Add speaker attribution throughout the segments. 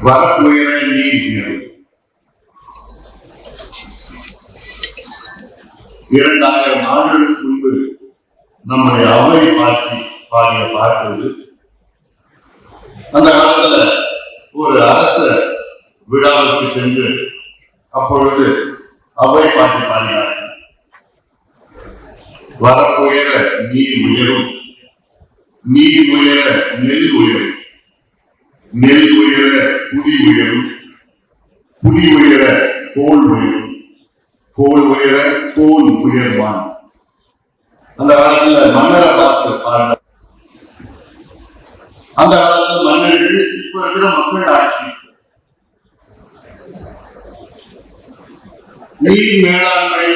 Speaker 1: வரப்புயர நீர் உயரும். 2000 ஆண்டுகளுக்கு முன்பு நம்முடைய அவை பாடிய பாட்டு. அந்த காலத்துல ஒரு அரச விழாவுக்கு சென்று அப்பொழுது அவை பாட்டி பாடினார்கள். வரப்புயர நீர் உயரும், நீர் உயர நெல் உயரும், நெல் உயர குடி உயரும், குடி உயர கோல் உயரும், கோல் உயர தோல் உயர்வான். அந்த காலத்துல மன்னரை பார்த்து பாருங்க. அந்த காலத்துல மன்னர்கள் இப்ப இருக்கிற மக்கள் ஆட்சி. நீர் மேலாண்மை,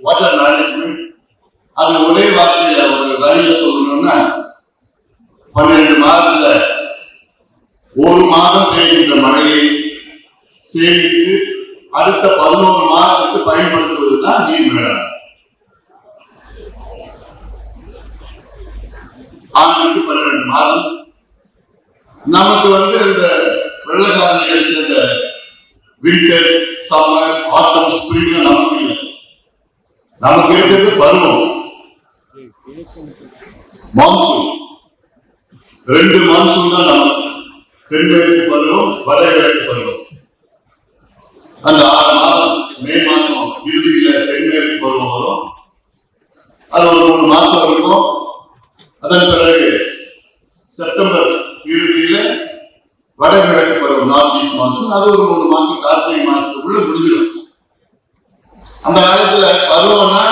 Speaker 1: வாட்டர் மேனேஜ்மெண்ட், அது ஒரே வார்த்தையில ஒரு வரியில சொல்லணும்னா 12 மாதத்துல 1 மாதம் பெய்கின்ற மழையை சேமித்து அடுத்த 11 மாதத்துக்கு பயன்படுத்துவதுதான் நீர் மேலாண்மை. ஆண்டுக்கு 12 மாதம். நமக்கு இந்த வெள்ளக்கார நிகழ்ச்சி, இந்த வின்டர், சம்மர், ஆட்டம், ஸ்பிரிங் நமக்கு இல்லை. நமக்கு இருக்கிறது பருவம், மான்சூன். 2 மான்சூன் தான் நமக்கு. தென்மேற்கு பருவம், வடகிழக்கு பருவம். அந்த 6 மாதம், மே மாசம் இறுதியில தென்மேற்கு பருவம் வரும். அது ஒரு 3 மாசம் இருக்கும். அதன் பிறகு செப்டம்பர் இறுதியில வடகிழக்கு பருவம், நார்த் ஈஸ்ட் மான்சூன். அது ஒரு 3 மாசம், கார்த்திகை மாசத்துக்குள்ள முடிஞ்சிடும். அந்த காலத்துல பருவம்னா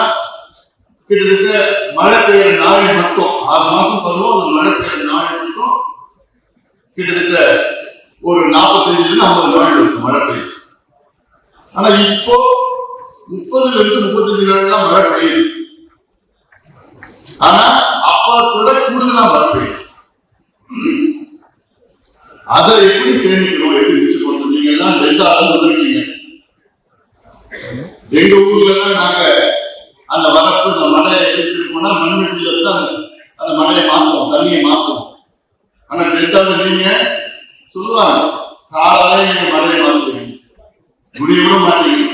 Speaker 1: கிட்டத்தட்ட மழை பெய்யுற நாள் மட்டும் 6 மாசம் பருவம். அந்த மழை பெய்யுற நாள் மட்டும் கிட்டத்தட்ட ஒரு 45 50 நாள் இருக்கும் மழை பெய்யும். ஆனா இப்போ 30 to 35 நாள் தான் மழை பெய்யுது. ஆனா அப்ப கூட கூடுதலா மழை பெய்யும். அதை எப்படி சேமிக்கணும், எப்படி மிச்சம் பண்ணணும்? நீங்க எல்லாம் டெல்டால வந்திருக்கீங்க. எங்க ஊர்ல எல்லாம் நாங்க அந்த வரப்பு, அந்த மழையை எடுத்துருக்கோம்னா மண்வெட்டியில வச்சு அந்த மழையை மாற்றுவோம், தண்ணியை மாற்றுவோம். ஆனா டெல்டாவில் நீங்க சொல்லுவாங்க, காலாலே நீங்க மழையை மாற்றுவீங்க, முடியவும் மாட்டீங்க.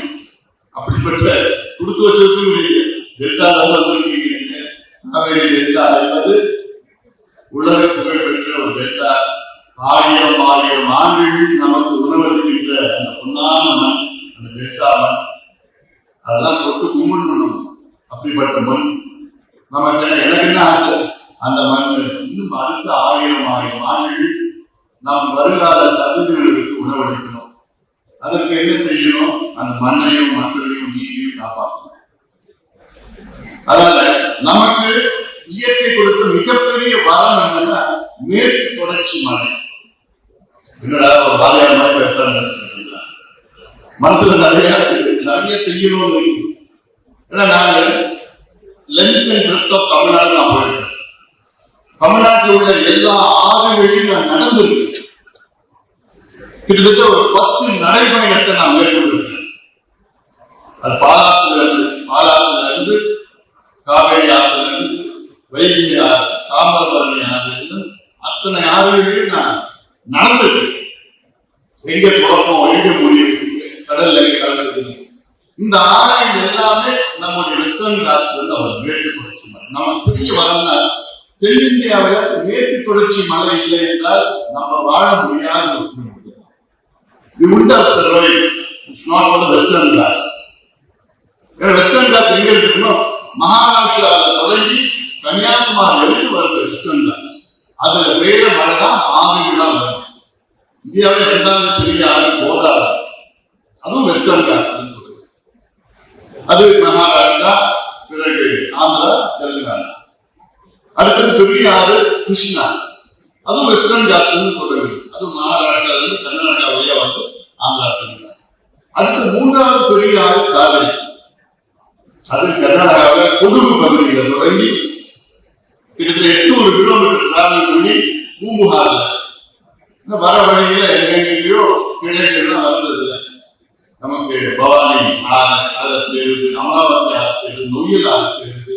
Speaker 1: அப்படிப்பட்ட கொடுத்து வச்சிருக்க முடியுது. டெல்டால வந்திருக்கீங்க நீங்க. காவேரி டெல்டா என்பது உலக புகழ் பெற்ற ஒரு டெல்டா. 1000 ஆண்டுகள் நமக்கு உணவளிக்கின்ற அந்த பொன்னான மண், அந்த டெல்டா மண். அதெல்லாம் தொட்டு கும்பிடணும். அப்படிப்பட்ட மண் நமக்கு எனக்கு என்ன ஆசை, அந்த மண் இன்னும் அடுத்த 1000 ஆண்டுகள் நாம் வருங்கால சந்ததியினருக்கு உணவளிக்கணும். அதற்கு என்ன செய்யணும்? அந்த மண்ணையும் மக்களையும் நீரையும் காப்பாற்றணும். அதனால நமக்கு இயற்கை கொடுத்த மிகப்பெரிய வரம் என்னன்னா மேற்கு தொடர்ச்சி மலை. என்னடா ஒரு பாதையான மாதிரி பேசுறாங்க, மனசுல நிறைய செய்யணும்னு இருக்குது. ஏன்னா நாங்க length and breadth of Tamil Nadu நான் போயிருக்கேன். தமிழ்நாட்டில் உள்ள எல்லா ஆறுகளையும் நான் நடந்திருக்கேன். கிட்டத்தட்ட ஒரு 10 நடைபயணத்தை நான் மேற்கொண்டிருக்கேன். அது பாலாத்துல இருந்து காவேரி ஆற்றுல இருந்து வைகை ஆறு, தாமிரபரணி ஆறு, அத்தனை ஆறுகளையும் நான் நடந்திருக்கேன். எங்க தொடக்கம், எங்க முடியும், கடல்ல கலந்தது. இந்த ஆறுகள் எல்லாமே நம்முடைய வெஸ்டர்ன் காட்ஸ் அவர் மேற்கு தொடர்ச்சி மலை. நமக்கு பெரிய வரம்னா தென்னிந்தியாவில் மேற்கு தொடர்ச்சி மலை இல்லை என்றால் நம்ம வாழ முடியாத ஒரு சூழ்நிலை. We wouldn't have survived if not for the Western Ghats. Western Ghats எங்க இருக்குன்னா மகாராஷ்டிராவில் தொடங்கி கன்னியாகுமரி வரைக்கும் வருது வெஸ்டர்ன் ghats. அதுல பெய்யுற மழை தான் ஆறுகளா வரும். இந்தியாவில் 2வது பெரிய ஆறு கோதாவரி, அதுவும் வெஸ்டர்ன் ghats. அது மகாராஷ்டிரா, பிறகு ஆந்திரா, தெலுங்கானா. அடுத்தது பெரிய ஆறு கிருஷ்ணா, அதுவும் வெஸ்டர்ன் ghats தொடங்குது. அது மகாராஷ்டிரால இருந்து கர்நாடகா வழியா வந்து ஆந்திரா தெலுங்கானா. அடுத்து 3வது பெரிய ஆறு காவேரி, அது கர்நாடகாவில் கொடகு பகுதியில் தொடங்கி கிட்டத்தட்ட 800 கிலோமீட்டர் டிராவல் பண்ணி பூம்புகார்ல வர வழியில எங்கெங்கயோ கிளைகள்லாம் வந்தது. நமக்கு பவானி ஆறு அதுல சேருது, அமராவதி ஆறு சேருது, நொய்யல் ஆறு சேருது.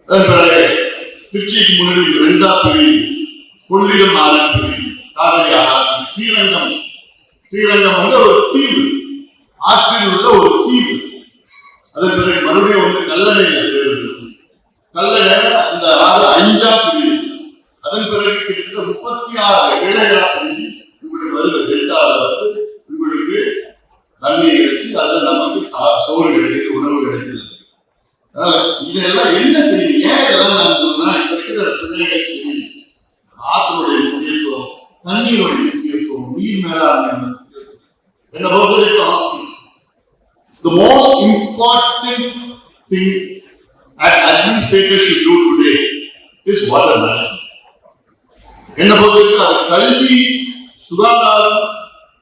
Speaker 1: அதன் பிறகு திருச்சிக்கு முன்னாடி 2ஆம் பிரிவு கொள்ளிடம் ஆறு பிரிவு, காவிரி ஆறு, ஸ்ரீரங்கம் ஸ்ரீரங்கம் வந்து ஒரு தீவு, ஆற்றில் உள்ள ஒரு தீவு. அதன் பிறகு மறுபடியும் வந்து கல்லணையில சேருது. கல்லணை அந்த ஆறு 5ஆ பிரிவு. அதன் பிறகு கிட்டத்தட்ட 36 இழைகளா பிரிஞ்சு உங்களுக்கு வருது. டெல்டாவில் வந்து உங்களுக்கு தண்ணீர் கிடைச்சி அதுல நமக்கு சோறு கிடைக்குது, உணவு கிடைக்குது. இதெல்லாம் என்ன செய்யுது? ஏன் இதெல்லாம் நான் சொன்னா, இப்ப இருக்கிற பிள்ளைகளுக்கு தெரியும் ஆற்றலுடைய முக்கியத்துவம், தண்ணீருடைய முக்கியத்துவம், நீர் மேலாண்மை. என்ன பொறுத்த வரைக்கும் the most important thing an administrator should do today is water management. என்ன பொறுத்த வரைக்கும் அது கல்வி, சுகாதாரம்,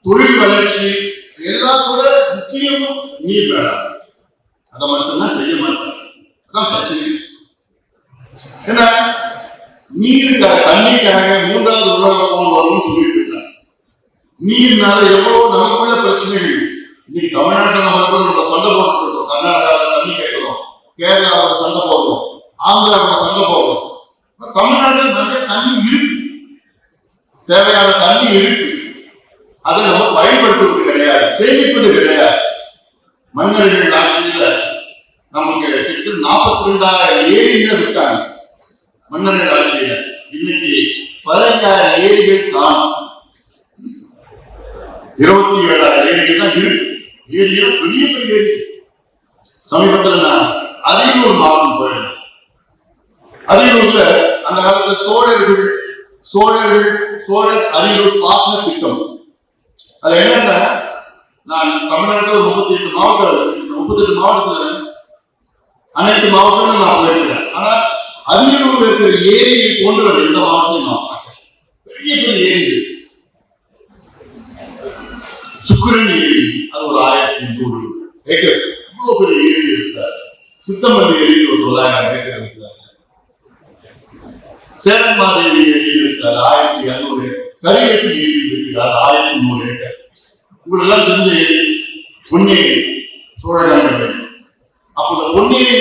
Speaker 1: தொழில் வளர்ச்சி எல்லாத்தோட முக்கியமும் நீர் மேலாண்மை. அதை மட்டும்தான் செய்ய மாட்டாங்க. அதான் பிரச்சனை. என்ன நீருக்காக தண்ணீருக்காக 3வது உலக போர் வரும்னு சொல்லிட்டு இருக்காங்க. நீர்னால எவ்வளவு நமக்குள்ள பிரச்சனைகள். இன்னைக்கு தமிழ்நாட்டில் நம்ம சண்டை போட்டு இருக்கோம். கர்நாடகாவில் தண்ணி கேட்கிறோம், கேரளாவில் சண்டை போடுறோம், ஆந்திராவில் சண்டை போடுறோம். தமிழ்நாட்டில் நிறைய தண்ணி இருக்கு, தேவையான தண்ணி இருக்கு. அதை நம்ம பயன்படுத்துவது கிடையாது, சேமிப்பது கிடையாது. மன்னர்கள் ஆட்சியில நமக்கு கிட்ட 42,000 ஏரிகள் விட்டாங்க. மன்னர்கள் ஆட்சியில இன்னைக்கு 15,000 ஏரிகள் காணும். 27,000 ஏரிகள் தான் இருக்கு. ஏரிகள் பெரிய பெரிய ஏரி. சமீபத்தில் நான் அரியலூர் மாவட்டம் போயிருந்தேன். அரியலூர்ல அந்த காலத்துல சோழர் அரியலூர் பாசன திட்டம். அது என்னன்னா, நான் தமிழ்நாட்டில் 38 மாவட்டத்துல அனைத்து மாவட்டங்களும் நான் போயிருக்கிறேன். ஆனா அரியலூர்ல இருக்கிற ஏரியை போன்றவர் எந்த மாவட்டத்தையும் நான் பார்க்கிறேன். பெரிய பெரிய ஏரிகள். சுக்கிரன் ஏரி, அது ஒரு 1,800 ஏக்கர். இவ்வளவு பெரிய ஏரி இருக்கிறார். சித்தம்பள்ளி ஏரி ஒரு 900 ஏக்கர் இருக்கிறார். சேரன்மாதேவி ஏரி இருக்கிறார் 1,200 ஏக்கர். கரிவெட்டி ஏரி இருக்கிறார் 1,100 ஏக்கர். உங்களெல்லாம் தெரிஞ்ச ஏரி பொன்னேரி, சோழகாண்டி. அப்ப இந்த பொன்னேரி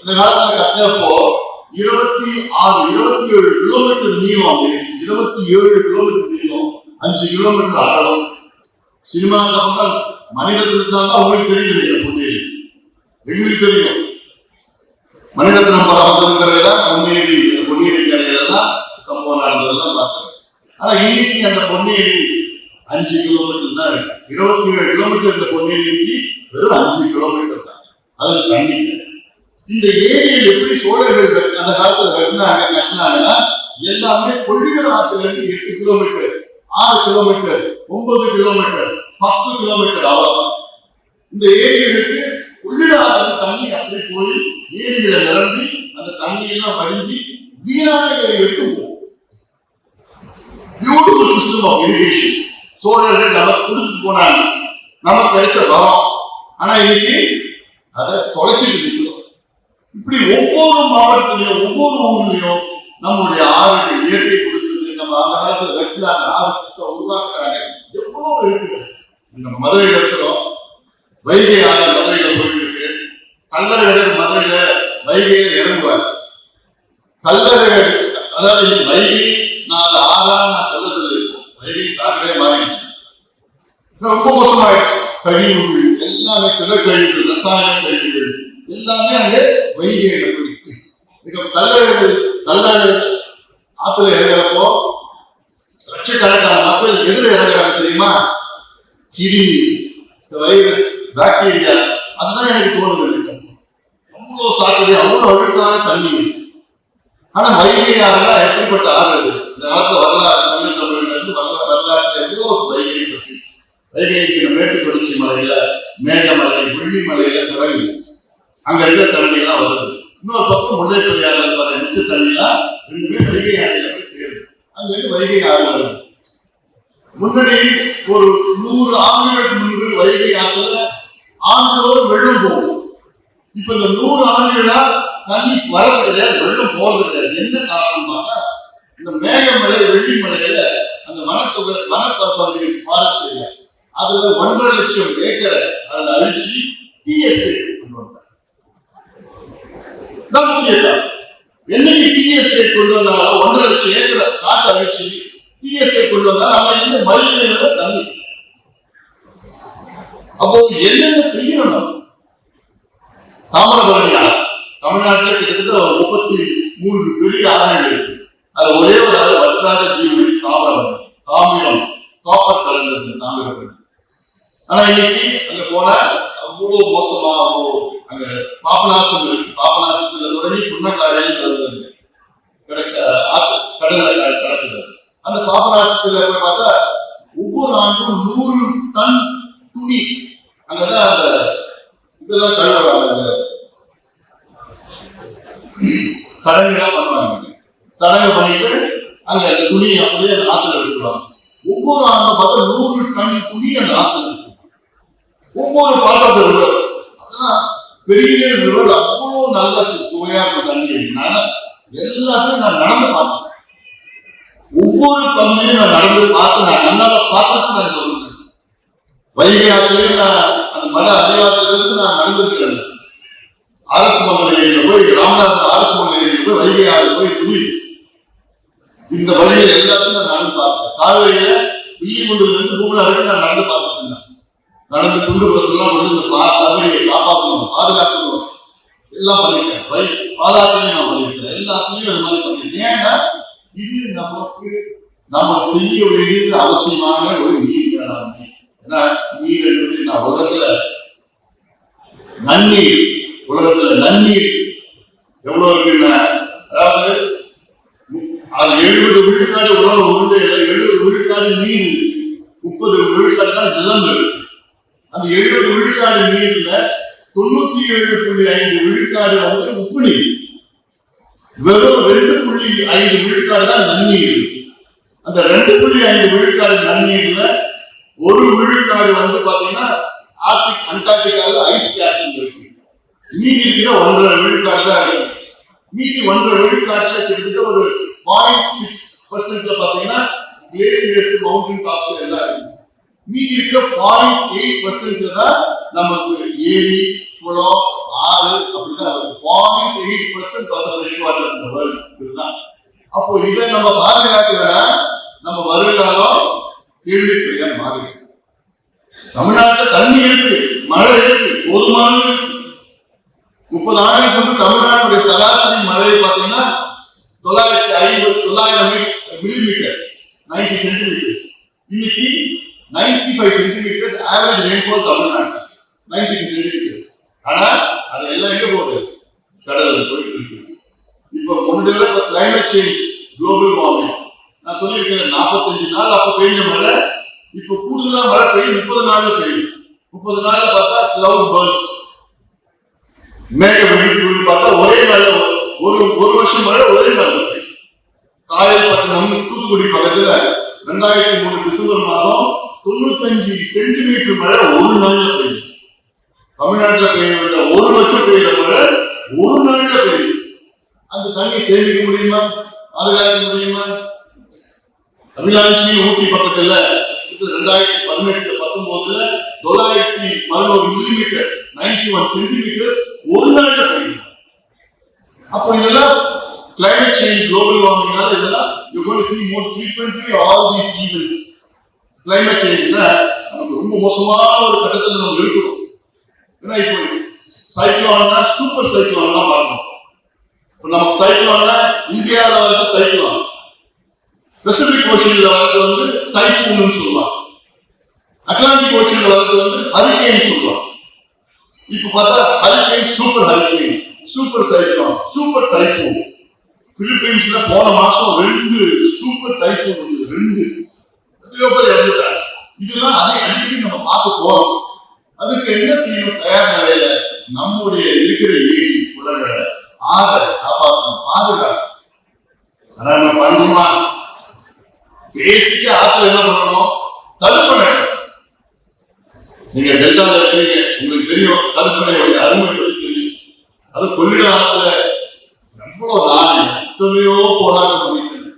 Speaker 1: இந்த காலத்துல கட்டினப்போ 27 கிலோமீட்டர் நீளம், 27 கிலோமீட்டர் நீளம், 5 கிலோமீட்டர் அகலம். சினிமா மணிரத்னம் தான் உங்களுக்கு தெரியும். பொன்னேரி எங்களுக்கு தெரியும். மணிரத்னம் படம் வந்ததுங்கிறதுதான் பொன்னேரி கரையில தான் சம்பவம் நடந்ததுதான் பார்த்தேன். ஆனா இன்னைக்கு அந்த பொன்னேரி 5 கிலோமீட்டர் தான் இருக்கு. 27 கிலோமீட்டர் இந்த பொன்னேரிக்கு வெறும் 5 கிலோமீட்டர் தான். அது தண்ணி. இந்த ஏரியில் எப்படி சோழர்கள் அந்த காலத்துல கட்டினாங்கன்னா எல்லாமே கொள்ளிட ஆற்றுல இருந்து 8 கிலோமீட்டர், 6 கிலோமீட்டர், 9 கிலோமீட்டர், 10 கிலோமீட்டர் அவ்வளவு. இந்த ஏரிகளுக்கு கொள்ளிட ஆற்று தண்ணி அப்படி போய் ஏரிகளை நிரம்பி அந்த தண்ணியெல்லாம் வடிஞ்சு வீணான ஏரிகளுக்கு போகும். பியூட்டிஃபுல் சிஸ்டம் ஆஃப் இரிகேஷன் சோழர்கள் நமக்கு கொடுத்து போனாங்க, நமக்கு கிடைச்ச வரம். ஆனா இன்னைக்கு அதை தொலைச்சிட்டு நிற்கிறோம். இப்படி ஒவ்வொரு மாவட்டத்திலையும் ஒவ்வொரு ஊர்லயும் நம்முடைய ஆறுகள் இயற்கை கொடுத்தது. நம்ம அந்த காலத்துல வெட்டினாங்க, ஆறு உருவாக்குறாங்க, எவ்வளவு இருக்குது. நம்ம மதுரையில இருக்கிறோம், வைகை ஆறு மதுரையில போயிட்டு இருக்கு. கல்லறைகள் மதுரையில வைகையில இறங்குவார். கல்லறைகள் அதாவது வைகை நான் ஆறா நான் சொல்லது இருக்கும். வைகை சாக்கடையே மாறிடுச்சு, ரொம்ப மோசமாயிடுச்சு. கழிவுகள் எல்லாமே திடக்கழிவுகள், ரசாயன கழிவுகள் எல்லாமே அங்கே வைகையில போயிருக்கு. கல்லறை ஆத்துல இறங்குறப்போ லட்சக்கணக்கான மக்கள் எதிர இறங்குறாங்க தெரியுமா? கிருமி, வைரஸ், பாக்டீரியா. அதுதான் எனக்கு தோணுது. அவ்வளவு சாக்கடை, அவ்வளவு அழுக்கான தண்ணி. ஆனா வைகை ஆறுனா எப்படிப்பட்ட ஆறு? இந்த காலத்துல வரலாறு சங்க தமிழ்ல இருந்து வரலாற்று எவ்வளோ வைகை பற்றி. வைகைக்கு மேற்கு தொடர்ச்சி மலையில, மேகமலை, வெள்ளிமலையில தொடங்கி அங்க இருக்கிற தண்ணி எல்லாம் வருது. இன்னொரு பக்கம் முல்லை பெரியாறு வர மிச்ச தண்ணிலாம் ரெண்டுமே வைகை ஆறுல போய் சேருது. அங்க இருந்து வைகை ஆறு வருது. முன்னாடி ஒரு 100 ஆண்டுகளுக்கு முன்பு வைகை ஆற்றுல ஆண்டுதோறும் வெள்ளம் போகும். இப்ப இந்த 100 ஆண்டுகளா தண்ணி வரது கிடையாது, வெள்ளம் போறது கிடையாது. என்ன காரணமாக இந்த மேகமலை, வெள்ளிமலையில அந்த வனப்பகுதி ஃபாரஸ்ட் ஏரியா, அதுல 1.5 லட்சம் ஏக்கரை அதுல அழிச்சு டிஎஸ்ஏ கொண்டு வந்தாங்க. என்னைக்கு டிஎஸ்ஏ கொண்டு வந்தாலும் 1.5 லட்சம் ஏக்கரை காட்டு அழிச்சு டிஎஸ்ஏ கொண்டு வந்தாலும் அவங்க மயில தண்ணி அப்போ என்னென்ன செய்யணும்? தாமிரபரணி ஆறு தமிழ்நாட்டில் கிட்டத்தட்ட 33 பெரிய ஆறுகள் இருக்கு. அது ஒரே ஒரு ஆறு வற்றாத ஜீவனி தாமிரபரணி. தாமிரம் காப்பர் கலந்தது தாமிரபரணி. ஆனா இன்னைக்கு அங்க போனா அவ்வளவு மோசமா அவ்வளோ அங்க பாபநாசம் இருக்கு. பாபநாசத்துல தொடங்கி புன்னக்காரையில் கலந்தது கடலை கிடக்குது. அந்த பாபநாசத்துல போய் பார்த்தா ஒவ்வொரு ஆண்டும் 100 டன் துணி அங்கதான் அந்த இதெல்லாம் கழுவுறாங்க, சடங்குலாம் பண்ணுவாங்க. சடங்கு பண்ணிட்டு அங்க அந்த துணியை அப்படியே அந்த ஆத்துல எடுத்துருவாங்க. ஒவ்வொரு ஆண்டும் பார்த்தா 100 டன் துணி அந்த ஆத்துல இருக்கு. ஒவ்வொரு பாட்டத்தை அதெல்லாம் பெரிய விரோல் அவ்வளவு நல்ல சுவையா இருக்க தண்ணி. எல்லாத்தையும் நான் நடந்து பார்த்தேன். ஒவ்வொரு பகுதியும் நான் நடந்து பார்த்து நான் கண்ணால பார்த்துட்டு நான் சொல்றேன். வைகை ஆற்றிலையும் நான் அந்த மட அதிகாரத்திலிருந்து நான் நடந்திருக்கிறேன். அரசு மலையில போய் ராமநாதன் அரசு மலையில போய் வைகை ஆறு போய் குடி இந்த வழியை எல்லாத்தையும் நான் நடந்து பார்த்தேன். காவேரியில வில்லிகுண்டுல இருந்து பூமி வரைக்கும் நான் நடந்து பார்த்துட்டேன். நடந்து துண்டு பிரசெல்லாம் இந்த காவேரியை காப்பாற்றணும், பாதுகாக்கணும் எல்லாம் பண்ணிட்டேன். பாலாத்திலையும் நான் பண்ணிருக்கேன். எல்லாத்துலயும் அது மாதிரி பண்ணிட்டேன். ஏன்னா இது நமக்கு நம்ம செய்ய வேண்டியது அவசியமான ஒரு நீர் வேளாண்மை. ஏன்னா நீர் என்பது நான் உலகத்துல நன்னீர் எவ்வளவு இருக்குன்னா, அதாவது 70 விழுக்காடு உலக உருண்டையில 70 விழுக்காடு நீர், 30 விழுக்காடு தான் நிலம் இருக்கு. அந்த 70 விழுக்காடு நீர்ல 97.5 விழுக்காடு வந்து உப்பு நீர், வெறும் 2.5 விழுக்காடு தான் நன்னீர். அந்த 2.5 விழுக்காடு நன்னீர்ல 1 விழுக்காடு வந்து பாத்தீங்கன்னா ஆர்டிக் அண்டார்டிகால ஐஸ் கேப்ஸ் இருக்கு. மீதி இருக்கிற 1.5 விழுக்காடு தான் இருக்கு. மீதி 1.5 விழுக்காட்டுல கிட்டத்தட்ட ஒரு 0.6% பாத்தீங்கன்னா கிளேசியர்ஸ், மவுண்டன் டாப்ஸ் எல்லாம் இருக்கு. மீதி இருக்கிற 0.8% தான் நமக்கு ஏரி, குளம், ஆறு அப்படிதான். 0.8% of the fresh water in the world இதுதான். அப்போ இதை நம்ம பாதுகாக்கலன்னா நம்ம வருங்காலம் கேள்விக்குறியா மாறி. தமிழ்நாட்டில் தண்ணி இருக்கு, மழை இருக்கு, போதுமான 30 ஆண்டுகளுக்கு முன்பு தமிழ்நாட்டுடைய சராசரி மழை பார்த்தீங்கன்னா 900 மில்லிமீட்டர், 90 சென்டிமீட்டர்ஸ். இன்னைக்கு 95 சென்டிமீட்டர்ஸ் ஆவரேஜ் ரெயின்ஃபால் தமிழ்நாட்டில் 95 சென்டிமீட்டர்ஸ். ஆனா அது எல்லாம் எங்க போகுது? கடல்ல போயிட்டு இருக்கு. இப்ப முன்னாடி கிளைமேட் சேஞ்ச், குளோபல் வார்மிங் நான் சொல்லியிருக்கேன். 45 நாள் அப்ப பெய்ஞ்ச மழை இப்ப கூடுதலா மழை பெய்யும். 30 நாள்ல பெய்யும். 30 நாள்ல பார்த்தா கிளவுட் பர்ஸ்ட், மேக வெடிப்பு பார்த்தா ஒரே நாள்ல ஒரு வருஷம் மழை ஒரே நாள்ல பெய்யும். காயல்பட்டினம் தூத்துக்குடி பக்கத்துல 2003 டிசம்பர் மாதம் 95 சென்டிமீட்டர் மழை ஒரு நாள்ல பெய்யும். தமிழ்நாட்டில் பெய்ய வேண்டிய ஒரு வருஷம் பெய்யுற மழை ஒரு நாள்ல பெய்யும். அந்த தண்ணி சேமிக்க முடியுமா? பாதுகாக்க முடியுமா? தமிழ்நாட்சி ஊட்டி பக்கத்துல 2018-19 911 மில்லிமீட்டர், 91 சென்டிமீட்டர்ஸ் ஒரு நாள்ல பெய்யும். அப்போ இதெல்லாம் climate change, global warming, you're going to see more frequently all these events. Climate change நமக்கு ரொம்ப மோசமான ஒரு கட்டத்துல நம்ம இருக்கிறோம். ஏன்னா இப்போ சைக்ளோன்னா சூப்பர் சைக்ளோன் தான் பார்க்கணும். இப்போ நமக்கு சைக்ளோன்னா இந்தியாவில் வந்து சைக்ளோன், பெசிபிக் ஓஷன்ல வரது வந்து டைஃபூன் சொல்லுவாங்க, அட்லாண்டிக் ஓஷன்ல வரது வந்து ஹரிகேன் சொல்லுவாங்க. இப்ப பார்த்தா hurricane, super cyclone, super typhoon. பிலிப்பைன்ஸ்ல போன மாசம் 2 சூப்பர் டைஃபூன் வந்தது. 2 எத்தனையோ பேர் இறந்துட்டாங்க. இதெல்லாம் அதை அடிக்கடி நம்ம பார்க்க போறோம். அதுக்கு என்ன செய்யணும்? தயார் நிலையில நம்முடைய இருக்கிற ஏரி, குளங்களை, ஆறை காப்பாற்றணும், பாதுகாக்கணும். ஆனா நம்ம பண்ணுமா? பேசிக்கா ஆத்துல என்ன பண்ணணும்? தடுப்பணை. நீங்க டெல்டால இருக்கீங்க, உங்களுக்கு தெரியும் தடுப்பணையுடைய அருமை பற்றி தெரியும். அது கொள்ளிடம் ஆத்துல எவ்வளவு நான் எத்தனையோ போராட்டம் பண்ணிட்டேன்.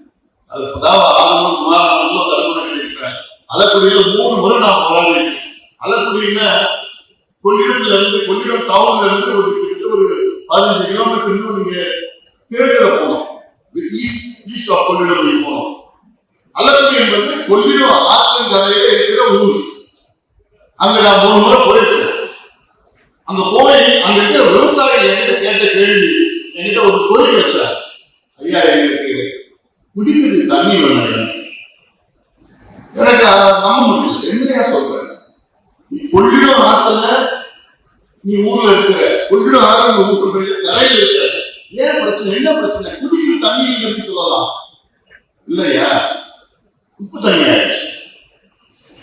Speaker 1: அது ஆதரவு குமாரன் தடுப்பணை கிடைக்கிறேன். அலக்குடியில 3 முறை நான் போராடிட்டேன். அலக்குடியில கொள்ளிடத்துல இருந்து, கொள்ளிடம் டவுன்ல இருந்து ஒரு 15 கிலோமீட்டர் இன்னும் நீங்க கிழக்குல போனோம். ஈஸ்ட் ஆஃப் கொள்ளிடம் நீங்க போனோம். அலக்குடி என்பது கொள்ளிடம் ஆற்றின் கரையில இருக்கிற ஊர். அங்க நான் 3 முறை போயிருக்கேன். அங்க போய் அங்க இருக்கிற விவசாயி என்கிட்ட கேட்ட கேள்வி, என்கிட்ட ஒரு கோரிக்கை வச்சார். ஐயா, எங்களுக்கு குடிக்கிறது தண்ணி வேணும். எனக்கு நம்ப முடியல. என்னையா சொல்றேன், நீ கொள்ளிடம் ஆத்துல நீ ஊர்ல இருக்கிற, கொள்ளிடம் ஆறு கரையில் இருக்கிற, ஏன் பிரச்சனை, என்ன பிரச்சனை? குடிக்கிற தண்ணி எப்படி சொல்லலாம்? இல்லையா, உப்பு தண்ணி ஆயிடுச்சு,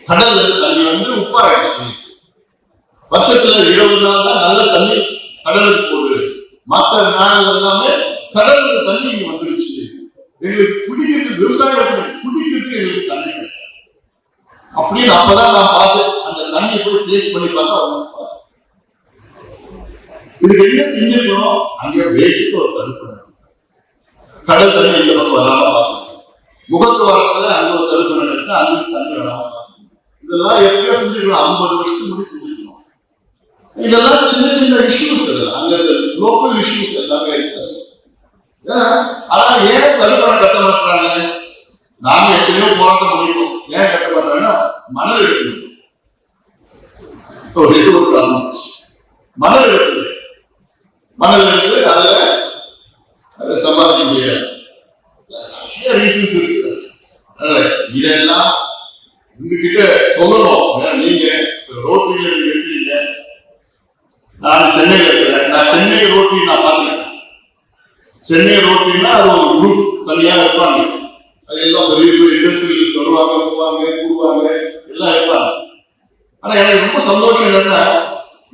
Speaker 1: கடல்ல இருந்து தண்ணி வந்து உப்பாயிடுச்சு. வருஷத்துல 20 நாள் தான் நல்ல தண்ணி கடலுக்கு போகுது, மற்ற நாள் எல்லாமே கடலுக்கு தண்ணி இங்க வந்துருச்சு. எங்களுக்கு குடிக்கிறது, விவசாயம் குடிக்கிறதுக்கு எங்களுக்கு தண்ணி கிடையாது அப்படின்னு. அப்பதான் நான் பார்த்து அந்த தண்ணியை போய் டேஸ்ட் பண்ணி பார்த்தா, இதுக்கு என்ன செஞ்சிருக்கணும்? அங்கே பேசிக் ஒரு தடுப்பு, கடல் தண்ணி இந்த பக்கம் வராம பார்க்கணும், முகத்து வரத்துல அங்க ஒரு தடுப்பு நடக்குது, அங்க தண்ணி வராம பார்க்கணும். இதெல்லாம் எப்படியோ செஞ்சிருக்கணும், 50 வருஷத்துக்கு முன்னாடி செஞ்சிருக்கணும். இதெல்லாம் சின்ன சின்ன இஷ்யூஸ், அங்க லோக்கல் இஷ்யூஸ் எல்லாமே இருக்காது. ஆனா ஏன் தடுப்பணை கட்ட மாட்டாங்க? நாம எத்தனையோ போராட்டம் பண்ணிட்டோம். ஏன் கட்ட மாட்டாங்கன்னா மணல் எடுக்கணும், ஒரு காரணம். மணல் எடுக்குது, மணல் எடுத்து அதை சம்பாதிக்க முடியாது. நிறைய ரீசன்ஸ் இருக்கு. இதெல்லாம் உங்ககிட்ட சொல்லணும். நீங்க ரோட்டரியில நீங்க இருக்கிறீங்க, நான் சென்னையில இருக்கிறேன். நான் சென்னை ரோட்டரி நான் பார்த்துருக்கேன். சென்னை ரோட்டரினா அது ஒரு குரூப் தனியா இருப்பாங்க. அதெல்லாம் பெரிய பெரிய இண்டஸ்ட்ரியலிஸ்ட் வருவாங்க, போவாங்க, கூடுவாங்க, எல்லாம் இருப்பாங்க. ஆனா எனக்கு ரொம்ப சந்தோஷம் என்னன்னா,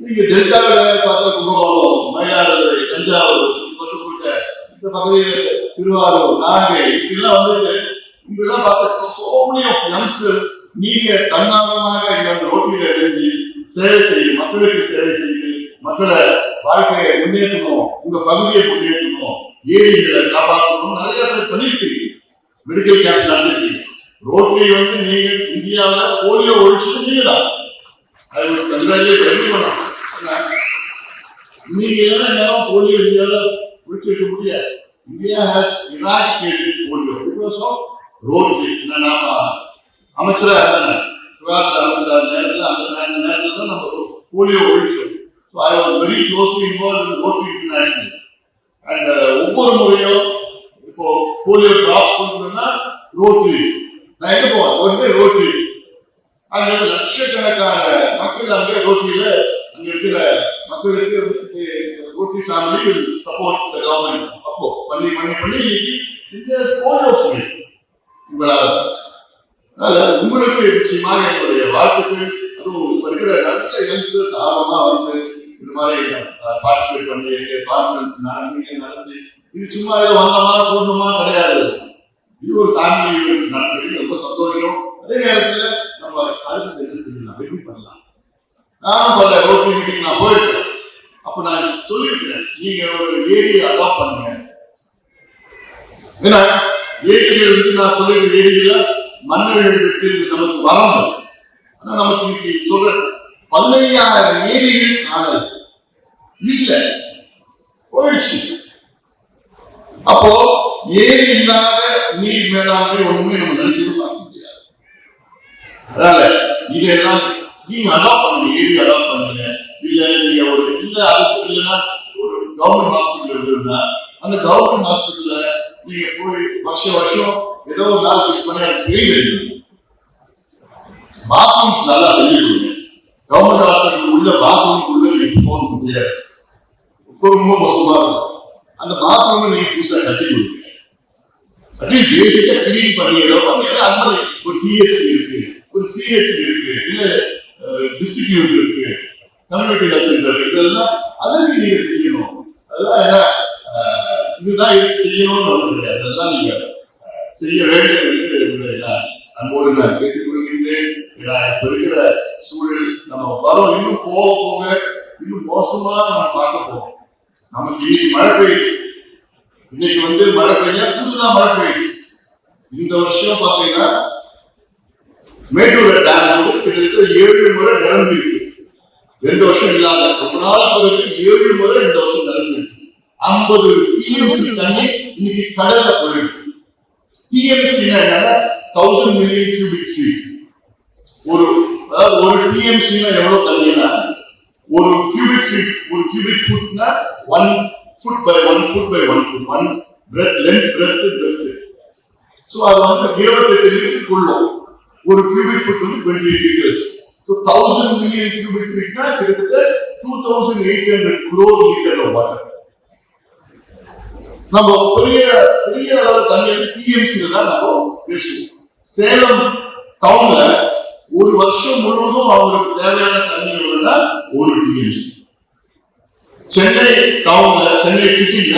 Speaker 1: நீங்க டெல்டாவில் பார்த்த கும்பகோணம், மயிலாடுதுறை, தஞ்சாவூர், பட்டுக்கோட்டை, இந்த பகுதியில் திருவாரூர், நாகை, இப்படிலாம் வந்துட்டு இங்கெல்லாம் பார்த்த so many of youngsters நீங்க தன்னார்வமாக இங்க அந்த ரோட்டில இறங்கி சேவை செய்து, மக்களுக்கு சேவை செய்து, மக்களை வாழ்க்கையை முன்னேற்றணும், உங்க பகுதியை முன்னேற்றணும், ஏரிகளை காப்பாற்றணும், நிறைய பேர் பண்ணிட்டு மெடிக்கல் கேம்ப்ஸ் நடத்திருக்கீங்க. ரோட்டரி வந்து நீங்க இந்தியாவில் போலியோ ஒழிச்சு நீங்க தான். அது ஒரு கண்காட்சியை வெற்றி பண்ணணும். நீங்க நேரம் போலியோ இந்தியாவில் ஒழிச்சிருக்க முடியாது. India has eradicated polio because of Rotary. நாம அமைச்சராக இருந்தேன், சுகாதார அமைச்சராக நேரத்தில், அந்த நேரத்தில் தான் நம்ம polio ஒழிச்சோம். So I was very closely involved in Rotary International. And ஒவ்வொரு முறையும் இப்போ போலியோ டிராப்ஸ் கொடுக்கணும்னா ரோட்டரி, நான் எங்க போவேன், ஒரு ரோட்டரி. அங்க லட்சக்கணக்கான மக்கள் அங்கே ரோட்டரியில அங்க இருக்கிற மக்களுக்கு rotary family support the government. அப்போ பண்ணி போலியோ ஃப்ரீ உங்களால். அதனால உங்களுக்கு நிச்சயமாக என்னுடைய வாழ்த்துக்கள். அதுவும் இருக்கிற நிறைய யங்ஸ்டர்ஸ் ஆர்வமா வந்து இந்த மாதிரி பார்ட்டிசிபேட் பண்ணி கான்ஃபரன்ஸ் நடத்தி, இது சும்மா ஏதோ வந்தோமா கூடணுமா கிடையாது. இது ஒரு ஃபேமிலி நடத்துறது ரொம்ப சந்தோஷம். அதே நேரத்தில் நம்ம அடுத்தது என்ன செய்யலாம், எப்படி பண்ணலாம். நானும் பல ரோட்டரி மீட்டிங் நான் போயிருக்கேன். அப்ப நான் சொல்லியிருக்கிறேன், நீங்க ஒரு ஏரியை அடாப்ட் பண்ணுங்க. ஏன்னா ஏரிகள் வந்து நான் சொல்லியிருக்க ஏரியில மன்னர்கள் வெற்றி நமக்கு வரணும். ஆனா நமக்கு இன்னைக்கு சொல்ற 15,000 ஏரிகள் ஆனால் இல்ல, போயிடுச்சு. அப்போ ஏரி இல்லாத நீர் மேலாண்மை ஒண்ணுமே நம்ம நினைச்சு பார்க்க முடியாது. அதனால இதெல்லாம் நீங்க அடாப்ட் பண்ணுங்க, ஏரி அடாப்ட் பண்ணுங்க. இல்ல நீங்க ஒரு இல்ல அதுக்கு இல்லைன்னா ஒரு கவர்மெண்ட் ஹாஸ்பிட்டல் இருக்குன்னா அந்த கவர்மெண்ட் ஹாஸ்பிட்டல்ல நீங்க போய் வருஷம் ஏதோ ஒரு நாள் ஃபிக்ஸ் பண்ணி அது கிளீன் பண்ணிக்கணும். பாத்ரூம்ஸ் நல்லா செஞ்சு கொடுங்க. கவர்மெண்ட் ஹாஸ்பிட்டல் உள்ள பாத்ரூம் உள்ள நீங்க போக முடியாது, ரொம்ப மோசமா இருக்கும். அந்த பாத்ரூம் நீங்க புதுசா கட்டி கொடுங்க. அட்லீஸ்ட் பேசிக்கா கிளீன் பண்ணி ஏதோ அந்த ஒரு பிஹெச்சி இருக்கு, ஒரு சிஹெச்சி இருக்கு, இல்ல டிஸ்ட்ரிக்ட் இருக்கு, கம்யூனிட்டி ஹெல்த் சென்டர், இதெல்லாம் அதற்கு நீங்க செய்யணும். அதெல்லாம் என்ன இதுதான் செய்யணும்னு ஒன்று கிடையாது. அதெல்லாம் நீங்க செய்ய வேண்டும் என்று அன்போடு நான் கேட்டுக் கொள்கின்றேன். இப்ப இருக்கிற சூழல் நம்ம வரும், இன்னும் போக போக இன்னும் மோசமா நம்ம பார்க்க போறோம். நமக்கு இன்னைக்கு மழை பெய்யுது, இன்னைக்கு வந்து மழை பெய்ய புதுசா மழை பெய்யுது. இந்த வருஷம் பாத்தீங்கன்னா மேட்டூர் டேம் வந்து கிட்டத்தட்ட 7 முறை நிரம்பி இருக்கு. 2 வருஷம் இல்லாத ரொம்ப நாள் பிறகு 7 முறை இந்த வருஷம் நிரம்பி இருக்கு. 50 டிஎம்சி தண்ணி இன்னைக்கு கடல்ல போயிருக்கு. டிஎம்சி என்னன்னா 1000 மில்லியன் கியூபிக் ஃபீட். ஒரு டிஎம்சினா எவ்வளவு தண்ணினா ஒரு cubic ஃபுட்னா 1 foot by 1 foot by 1 foot 1 breadth so அது வந்து 28 லிட்டர் கொள்ளும் ஒரு கியூபிக் ஃபுட் வந்து 28 litres so 1000 million cubic feet னா கிட்டத்தட்ட 2800 crore liter of water நம்ம பெரிய அளவு தண்ணி டிஎம்சி தான் நம்ம பேசுவோம் சேலம் டவுன்ல ஒரு வருஷம் முழுவதும் அவங்களுக்கு தேவையான தண்ணி எவ்வளவுனா ஒரு டிஎம்சி சென்னை டவுன்ல சென்னை சிட்டில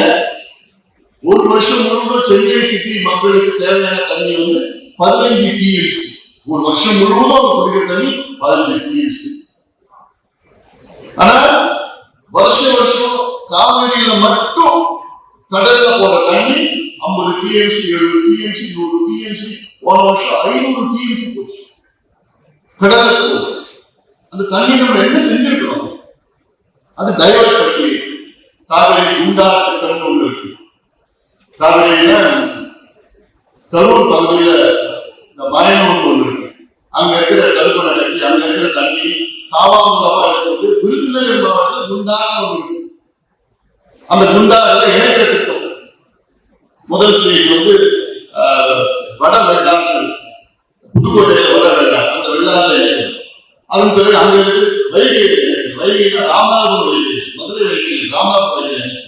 Speaker 1: ஒரு வருஷம் முழுவதும் சென்னை சிட்டி மக்களுக்கு தேவையான தண்ணி வந்து 15 டிஎம்சி ஒரு வருஷம் முழுவதும் அவங்க குடிக்கிற தண்ணி 15 டிஎம்சி ஆனா வருஷம் காவிரியில மட்டும் கடல்ல போற தண்ணி 50 டிஎம்சி 70 டிஎம்சி 100 டிஎம்சி போன வருஷம் 500 டிஎம்சி போச்சு கடல்ல அந்த தண்ணி நம்ம என்ன செஞ்சிருக்கிறோம் அது டைவர்ட் பண்ணி காவிரி குண்டா திட்டம் ஒன்று இருக்கு காவிரியில கரூர் பகுதியில இந்த மயனூர் ஒன்று இருக்கு அங்க இருக்கிற தடுப்பணை கட்டி அங்க இருக்கிற தண்ணி காவாங்குளவா எடுத்து விருதுநகர் மாவட்டத்தில் குண்டாக ஒன்று இருக்கு அந்த குண்டாக இணைக்கிற திட்டம் முதல் ஸ்டேஜ் வந்து வட வெள்ளாறு புதுக்கோட்டையில வட வெள்ளாறு அந்த வெள்ளாறு இணைக்கிறது அதன் பிறகு அங்க இருந்து வைகையில ராமநாதபுரம் வைகை மதுரை வைகை ராமநாதபுரம்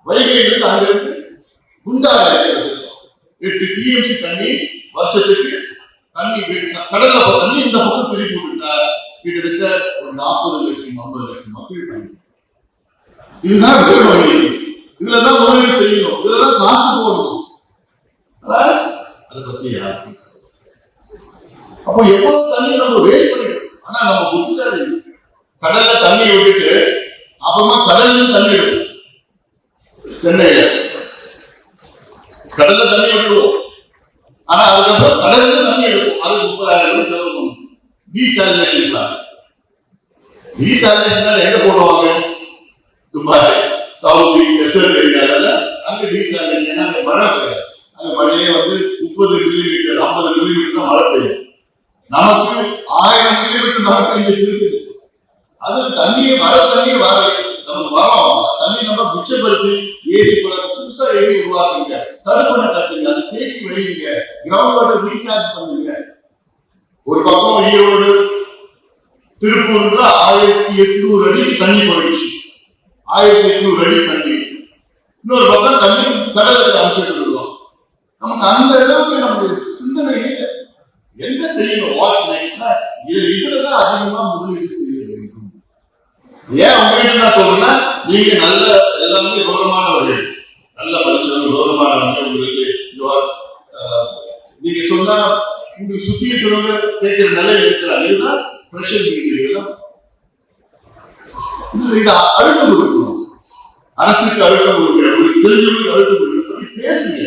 Speaker 1: வைகையிலிருந்து அங்க இருந்து குண்டாக இணைக்கிறது 8 டிஎம்சி தண்ணி வருஷத்துக்கு தண்ணி கடல்ல தண்ணி இந்த பக்கம் திருப்பி விட்டுட்டா கிட்டத்தட்ட ஒரு 40 லட்சம் 50 லட்சம் மக்கள் தண்ணி இதுதான் வேணும் இதுலதான் முதலீடு செய்யணும் இதுலதான் காசு போடணும் அதை பத்தி யாருக்கும் அப்போ எவ்வளவு தண்ணி நம்ம வேஸ்ட் பண்ணிடும் ஆனா நம்ம புத்திசாலி கடல்ல தண்ணி விட்டுட்டு அப்புறமா கடல்ல தண்ணி எடுக்கும் சென்னையில கடல்ல தண்ணி விட்டுருவோம் ஆனா அதுக்கப்புறம் கடல்ல தண்ணி எடுக்கும் அது 30,000 செலவு பண்ணும் டீசாலினேஷன் பிளான் டீசாலினேஷன் எங்க போடுவாங்க துபாய் சவுதி டெசர்ட் ஏரியால அங்க டீசாலினேஷன் அங்க மழை பெய்யும் அங்க மழையே வந்து 30 மில்லிமீட்டர் 50 மில்லிமீட்டர் தான் மழை பெய்யும் நமக்கு 1000 மில்லிமீட்டர் மழை பெய்யுது அது தண்ணியே வர நமக்கு வரோம் தண்ணி நம்ம மிச்சப்படுத்தி ஏரி புதுசா ஏரி உருவாக்குங்க தடுப்பணை கட்டுங்க அது தேக்கி வைங்க கிரவுண்ட் வாட்டர் ரீசார்ஜ் பண்ணுங்க ஒரு பக்கம் ஈரோடு திருப்பூர்ல 1800 அடிக்கு தண்ணி போயிடுச்சு 1800 அடி தண்ணி இன்னொரு பக்கம் தண்ணி கடலுக்கு அமைச்சிட்டு இருக்கோம் நமக்கு அந்த அளவுக்கு நம்முடைய சிந்தனை இல்லை என்ன செய்யணும் வாட் நெக்ஸ்ட்னா இதுலதான் அதிகமா முதலீடு செய்ய வேண்டும் ஏன் உங்ககிட்ட நான் சொல்றேன்னா நீங்க நல்ல எல்லாமே கௌரவமானவர்கள் நல்ல படிச்சவங்க கௌரவமானவங்க உங்களுக்கு நீங்க சொன்னா உங்களுக்கு சுத்தி இருக்கிறவங்க கேட்கிற நிலையில் இருக்கிறாங்க இதுதான் பிரஷர் மீடியா இதை அழுத்தம் கொடுக்கணும் அரசுக்கு அழுத்தம் கொடுக்கிறேன் உங்களுக்கு தெரிஞ்சவங்களுக்கு அழுத்தம் கொடுக்கணும் பேசுங்க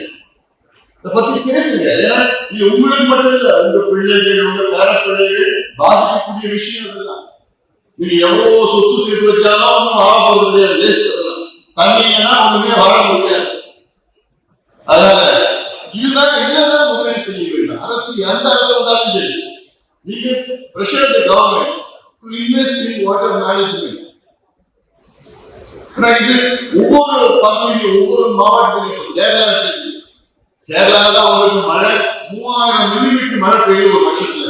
Speaker 1: இதை பத்தி பேசுங்க ஏன்னா இது உங்களுக்கு மட்டும் இல்ல உங்க பிள்ளைகள் உங்க பேர பிள்ளைகள் பாதிக்கக்கூடிய விஷயம் இதெல்லாம் நீங்க எவ்வளவு சொத்து சேர்த்து வச்சாலும் ஒன்றும் வாழ போறது கிடையாது வேஸ்ட் அதெல்லாம் தண்ணினா ஒண்ணுமே வாழ முடியாது அதனால இதுதான் முதலீடு செய்ய வேண்டும் அரசு எந்த அரசு வந்தாலும் சரி நீங்க pressure the government to invest in water management இது ஒவ்வொரு பகுதியும் ஒவ்வொரு மாவட்டத்திலும் கேரளாவில் உங்களுக்கு மழை 3000 மில்லிமீட்டர் மழை பெய்யுது ஒரு வருஷத்துல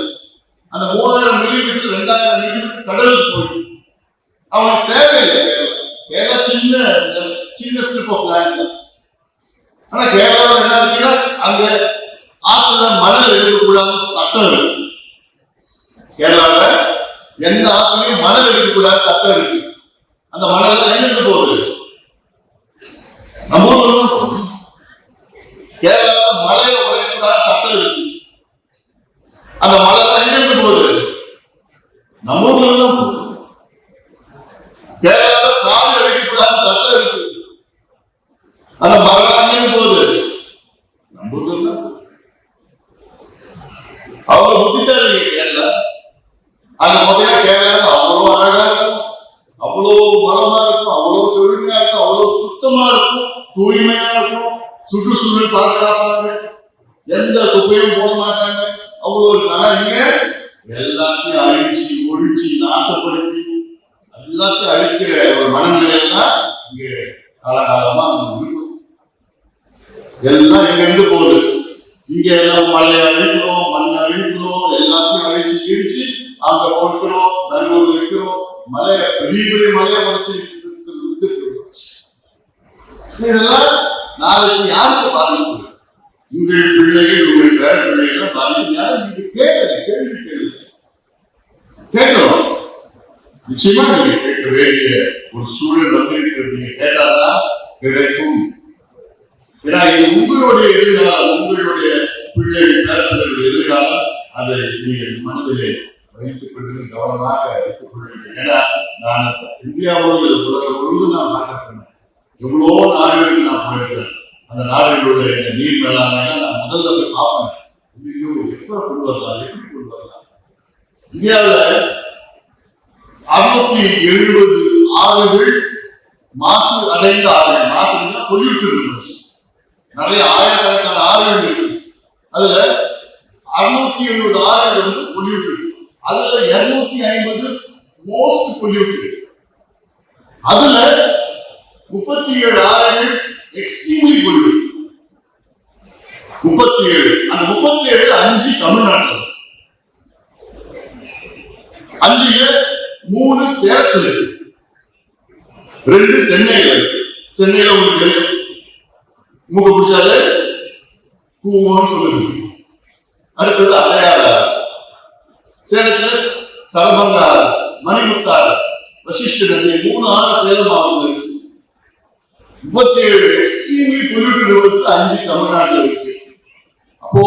Speaker 1: அந்த 3000 மில்லிமீட்டர் 2000 மில்லிமீட்டர் கடலுக்கு போயிடும் அவங்களுக்கு தேவையில்லை கேரளா சின்ன ஸ்ட்ரிப் ஆஃப் லேண்ட் ஆனா கேரளாவில் என்ன இருக்குன்னா அங்க ஆத்துல மணல் எடுக்கக்கூடாது சட்டம் இருக்கு கேரளாவில் எந்த ஆத்துலயும் மணல் எடுக்கக்கூடாது சட்டம் இருக்கு அந்த மணல் எல்லாம் எங்கிருந்து போகுது நம்ம ஊர்ல கேரளாவில் மலையை உடையக்கூடாது சட்டம் இருக்கு அந்த மலை எல்லாம் எங்கிருந்து போகுது நம்ம ஊர்ல போகுது கேரளாவில் காடு அடைக்கக்கூடாது சட்டம் இருக்கு அந்த மலை எங்கிருந்து போகுது நம்ம ஊர்ல அவங்க புத்திசாலி கேரளா அங்க பார்த்தீங்கன்னா கேரளா அவ்வளவு அழகா இருக்கும் அவ்வளவு மரமா இருக்கும் அவ்வளவு செழுமையா இருக்கும் அவ்வளவு சுத்தமா இருக்கும் தூய்மையா இருக்கும் சுற்றுச்சூழல் பாதுகாப்பாங்க எந்த குப்பையும் போட மாட்டாங்க அவ்வளவு நல்லா இங்க எல்லாத்தையும் அழிச்சு ஒழிச்சு நாசப்படுத்தி எல்லாத்தையும் அழிக்கிற ஒரு மனநிலையில தான் இங்க காலகாலமா இருக்கும். எல்லாம் இங்க இருந்து போகுது. இங்க எல்லாம் மழையை அழிக்கிறோம், மண்ணை அழிக்கிறோம், எல்லாத்தையும் அழிச்சு இடிச்சு அங்க போட்டுக்கிறோம், நல்லூர்ல இருக்கிறோம், மலையை பெரிய பெரிய மலையை உடைச்சு இதெல்லாம் நாளைக்கு யாருக்கு பாதிப்பு? உங்கள் பிள்ளைகள், உங்கள் பேர பிள்ளைகள் பாதிப்பு யாரும் நீங்க கேள்வி கேட்கணும். நிச்சயமா நீங்க கேட்க வேண்டிய ஒரு சூழல் வந்து இருக்கிறது. நீங்க கேட்டாதான் கிடைக்கும். ஏன்னா இது உங்களுடைய எதிர்காலம், உங்களுடைய பிள்ளைகள் பேர பிள்ளைகளுடைய எதிர்காலம். அதை நீங்கள் மனதிலே வைத்துக் கொண்டு கவனமாக வைத்துக் கொள்ளுங்கள். ஏன்னா நான் இந்தியாவோடு உலகம் முழுவதும் நான் பார்க்கிறேன். எவ்வளோ நாடுகளுக்கு நான் போயிருக்கிறேன். அந்த நாடுகளுடைய இந்த நீர் மேலாண்மை நான் முதல்ல போய் பார்ப்பேன். ஐயோ எப்ப கொண்டு வரலாம், எப்படி கொண்டு வரலாம்? இந்தியாவில் 670 ஆறுகள் மாசு அடைந்த ஆறுகள், மாசுனா பொல்யூட்டட் ரிவர்ஸ், நிறைய ஆயிரக்கணக்கான ஆறுகள் இருக்கு. அதுல 670 ஆறுகள் வந்து பொல்யூட்டட், அதுல 250 மோஸ்ட் பொல்யூட்டட், அதுல 37 ஆறுகள் எக்ஸ்ட்ரீம்லி பொல்யூட்டட். 37, அந்த 37 5 தமிழ்நாட்டில், 5 3 சேலத்துல இருக்கு, 2 சென்னையில இருக்கு. சென்னையில உங்களுக்கு தெரியும், மூக்க பிடிச்சாலே கூவம்னு சொல்லுது. அடுத்தது அடையாறு, சேலத்துல சரபங்காறு, மணிமுத்தாறு, வசிஷ்ட நதி, 3 ஆறு சேலம் மாவட்டத்தில் இருக்கு. 37 எக்ஸ்ட்ரீம்லி பொல்யூட்டட் ரிவர்ஸ் 5 தமிழ்நாட்டில் இருக்கு. அப்போ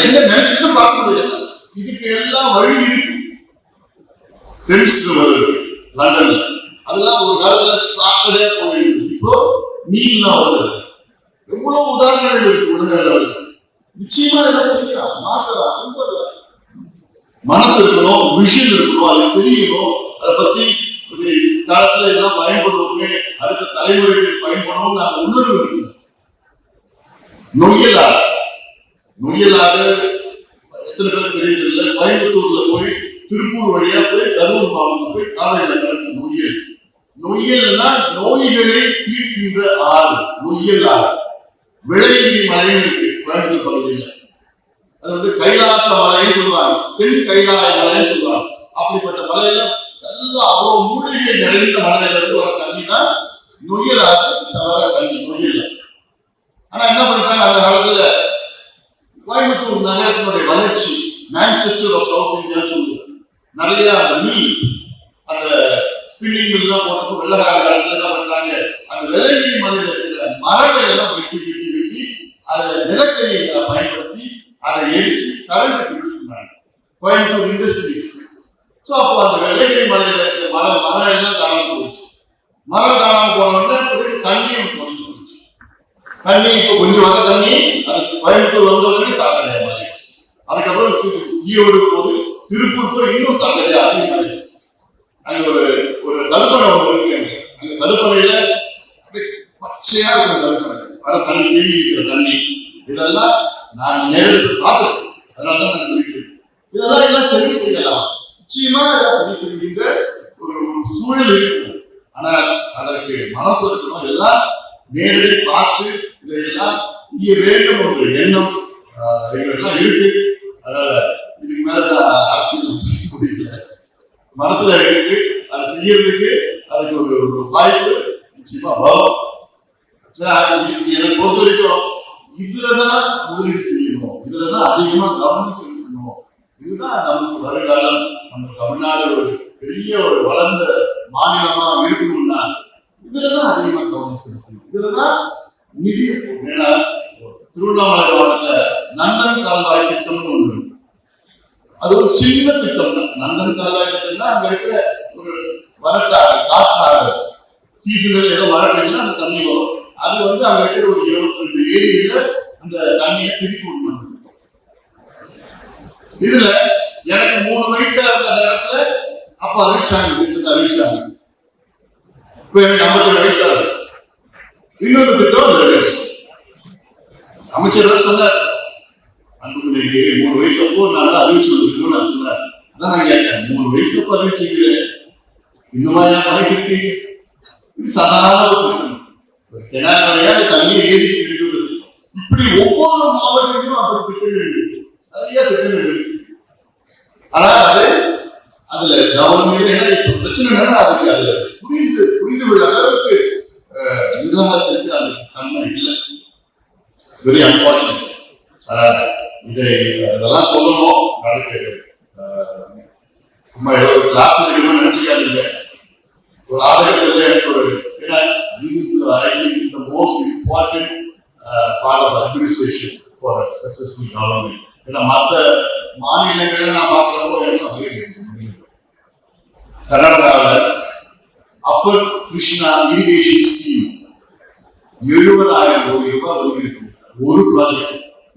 Speaker 1: என்ன நினைச்சுட்டு பார்க்க முடியாது. இதுக்கு எல்லாம் வழி இருக்கு. டென்ஸ் ரிவர் லண்டன்ல, அதெல்லாம் ஒரு காலத்துல சாக்கடையா போயிருக்கு. இப்போ நீல்லாம் வருது. எவ்வளவு உதாரணங்கள் இருக்கு உலக. நிச்சயமா எல்லாம் செய்யலாம், மாற்றலாம், கொண்டு வரலாம். மனசு இருக்கணும், விஷன் இருக்கணும், அது தெரியணும். அதை பத்தி காலத்துல இதெல்லாம் பயன்படுவோமே, அடுத்த தலைமுறைக்கு பயன்படுவோம் நாங்க உணர்வு இருக்கு. நொய்யலாக எத்தனை பேர் தெரியல, கோயம்புத்தூர்ல போய் திருப்பூர் வழியா போய் கரூர் மாவட்டம் போய் காலையில நடக்குது நொய்யல். நொய்யல்னா நோய்களை தீர்க்கின்ற ஆறு, நொய்யல் ஆறு. விளைநிதி மலையும் இருக்கு கோயம்புத்தூர் பகுதியில். அது வந்து கைலாச மலைன்னு சொல்லுவாங்க, தென் கைலாய மலைன்னு சொல்லுவாங்க. அப்படிப்பட்ட மலையில எல்லாம் அவ்வளவு மூலிகை நிறைந்த மலையில இருந்து வர தண்ணி தான் நொய்யலாறு வர தண்ணி, நொய்யல். ஆனா என்ன பண்ணிட்டாங்க, அந்த காலத்துல கோயம்புத்தூர் நகரத்தினுடைய வளர்ச்சி, மான்செஸ்டர் ஆஃப் சவுத் இந்தியா சொல்லுவாங்க. நிறைய அந்த மீன், அந்த ஸ்பின்னிங் மில் எல்லாம் போனப்போ வெள்ளக்கார காலத்துல என்ன பண்ணாங்க, அந்த விளைநிதி மலையில இருக்கிற மரங்களை எல்லாம் வெட்டி அதை நிலக்கரியை பயன்படுத்தி அதை எரிச்சு கரண்ட் ப்ரொடியூஸ் பண்ணாங்க கோயம்புத்தூர் இண்டஸ்ட்ரீஸ். ஸோ அப்போ அந்த வெள்ளகிரி மலையில இருக்கிற மரம் எல்லாம் காணாம போயிடுச்சு. மரம் காணாம போனோம்னா தண்ணியும் குறைஞ்சு போயிடுச்சு. தண்ணி இப்போ கொஞ்சம் வர தண்ணி அது கோயம்புத்தூர் வந்தவொடனே சாக்கடையா மாறிடுச்சு. அதுக்கப்புறம் ஈரோடு போது திருப்பூர் போய் இன்னும் சாக்கடையா அதிகமாகிடுச்சு. அங்க ஒரு தடுப்பணை ஒன்று இருக்கு. அங்க தடுப்பணையில பச்சையா இருக்கிற தடுப்பணை, வர தண்ணி, தேங்கி இருக்கிற தண்ணி, இதெல்லாம் நான் நேரிட்டு பார்த்துருக்கேன். அதனாலதான் நான் குறிப்பிட்டேன். இதெல்லாம் சரி செய்யலாம், நிச்சயமா சரி செய்கின்ற ஒரு சூழல் இருக்கும். ஆனால் அதற்கு மனசு இருக்கணும். எல்லாம் நேரடி பார்த்து இதையெல்லாம் செய்ய வேண்டும் ஒரு எண்ணம் எங்களுக்கெல்லாம் இருக்கு. அதனால இதுக்கு மேல அரசியல் பேச முடியல, மனசுல இருக்கு. அதை செய்யறதுக்கு அதுக்கு ஒரு வாய்ப்பு நிச்சயமா வரும். எனக்கு பொறுத்த வரைக்கும் இதுலதான் முதலீடு செய்யணும், இதுலதான் அதிகமா கவனம் செலுத்தணும். இதுதான் நமக்கு வருங்காலம். நம்ம தமிழ்நாடு ஒரு பெரிய ஒரு வளர்ந்த மாநிலமா இருக்கணும்னா இதுலதான் அதிகமா கவனம் செலுத்தணும். இதுலதான் நிதி. ஏன்னா திருவண்ணாமலை மாவட்டத்துல நந்தன் கால்வாய் திட்டம்னு ஒண்ணு இருக்கு. அது ஒரு சின்ன திட்டம் தான். நந்தன் கால்வாய் திட்டம்னா அங்க இருக்கிற ஒரு வரட்டாறு, காற்றாறு, சீசனில் ஏதோ மழை பெய்யுதுன்னா அந்த தண்ணி வரும். அது வந்து அங்க இருக்கிற ஒரு 22 ஏரியில அந்த தண்ணியை திருப்பி விடணும். இதுல எனக்கு 3 வயசா இருந்த நேரத்துல அப்ப அறிவிச்சாங்க, திட்டத்தை அறிவிச்சாங்க. இப்ப எனக்கு 52 வயசா இருக்கு. இன்னொரு திட்டம் அமைச்சர் சொன்னார், அன்புக்குரிய 3 வயசு அப்போ நான் அறிவிச்சு நான் சொன்னேன். நான் கேட்டேன், 3 வயசுல பதிவு இன்னுமா ஏன் பண்ணிட்டு இது சாதாரண ஒரு கிணறு தண்ணியை ஏறி இருக்கிறது. இப்படி ஒவ்வொரு மாவட்டத்திலும் அப்படி திட்டங்கள் இருக்கு, நிறைய திட்டங்கள் இருக்கு. ஆனா அதுல கவர்மெண்ட் இப்ப பிரச்சனை என்னன்னா அதுக்கு அது புரிந்து கொள்ள அளவுக்கு நிர்வாகத்திற்கு அது தன்மை இல்லை. Very unfortunate. இதெல்லாம் சொல்லணும். அதுக்கு சும்மா ஏதோ ஒரு கிளாஸ் எடுக்கணும்னு நினைச்சுக்காதீங்க. ஒரு ஆதரவு எனக்கு ஒரு ஏன்னா this is I think is the most important part of administration for successful government. ஏன்னா மற்ற மாநிலங்களை நான் பார்க்கிறப்போ எனக்கு கர்நாடகாவில் அப்பர் கிருஷ்ணா இரிகேஷன் ஸ்கீம் 70,000 கோடி ரூபாய் ஒதுக்கி ஒரு ப்ராஜெக்ட்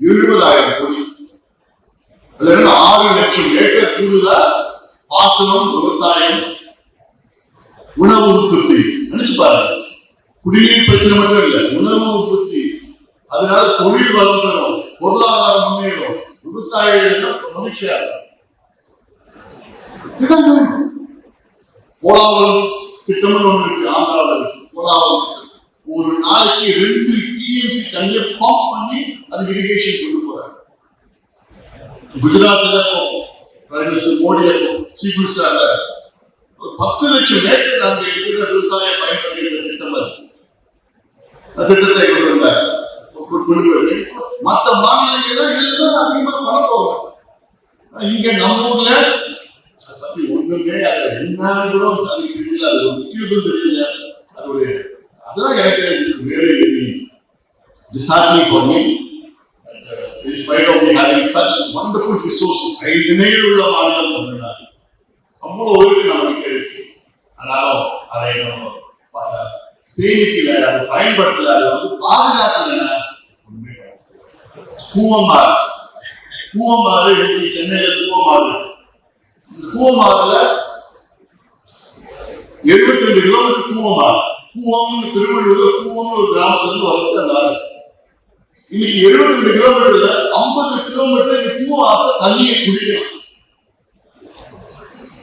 Speaker 1: 70,000 கோடி. 6 லட்சம் ஏக்கர் கூடுதலா பாசனம், விவசாயம், உணவு உற்பத்தி. நினைச்சு பாருங்க, குடிநீர் பிரச்சனை மட்டும் இல்ல, உணவு உற்பத்தி. அதனால தொழில் வளம் பெறும், பொருளாதாரம் முன்னேறும், விவசாயிகள் மகிழ்ச்சியா இருக்கும். போலாவரம் திட்டம் ஒன்று இருக்கு, ஆந்திராவில் இருக்கு. போலாவரம் திட்டம் ஒரு நாளைக்கு 2 TMC தண்ணியை பம்ப் பண்ணி அது இரிகேஷன் கொண்டு போறாங்க. குஜராத்ல மோடி சீஃப் மினிஸ்டர்ல 10 லட்சம் ஏக்கர் அங்க இருக்கிற விவசாயம் பயன்படுகிற திட்டம் அது திட்டத்தை கொண்டு வந்தாங்க. மற்ற மாநிலங்கள்ல இதுதான் அதிகமா பண்ண போறோம். இங்க நம்ம ஊர்ல பத்தி ஒண்ணுமே அது என்னன்னு கூட அதுக்கு தெரியல, அது ஒரு முக்கியத்துவம் தெரியல. அதோடைய அதெல்லாம் எனக்கு very disheartening for me. In spite of having such wonderful resources, 5 நிலையில் உள்ள மாநிலம் தமிழ்நாடு அவ்வளவு இருக்கு நமக்கு இருக்கு. ஆனாலும் அதை நம்ம சேமிக்கல, அதை பயன்படுத்தல, அதை பாதுகாக்கல. கூவமாறு இன்னைக்கு சென்னையில கூவமாறு, இந்த கூவமாறுல 72 கிலோமீட்டர் கூவமாறு. கூவம் திருவள்ளூர் கூவம் ஒரு கிராமத்துல இருந்து வரது அந்த ஆறு. இன்னைக்கு 72 கிலோமீட்டர்ல 50 கிலோமீட்டர் கூவம் தண்ணியை குடிக்கலாம்.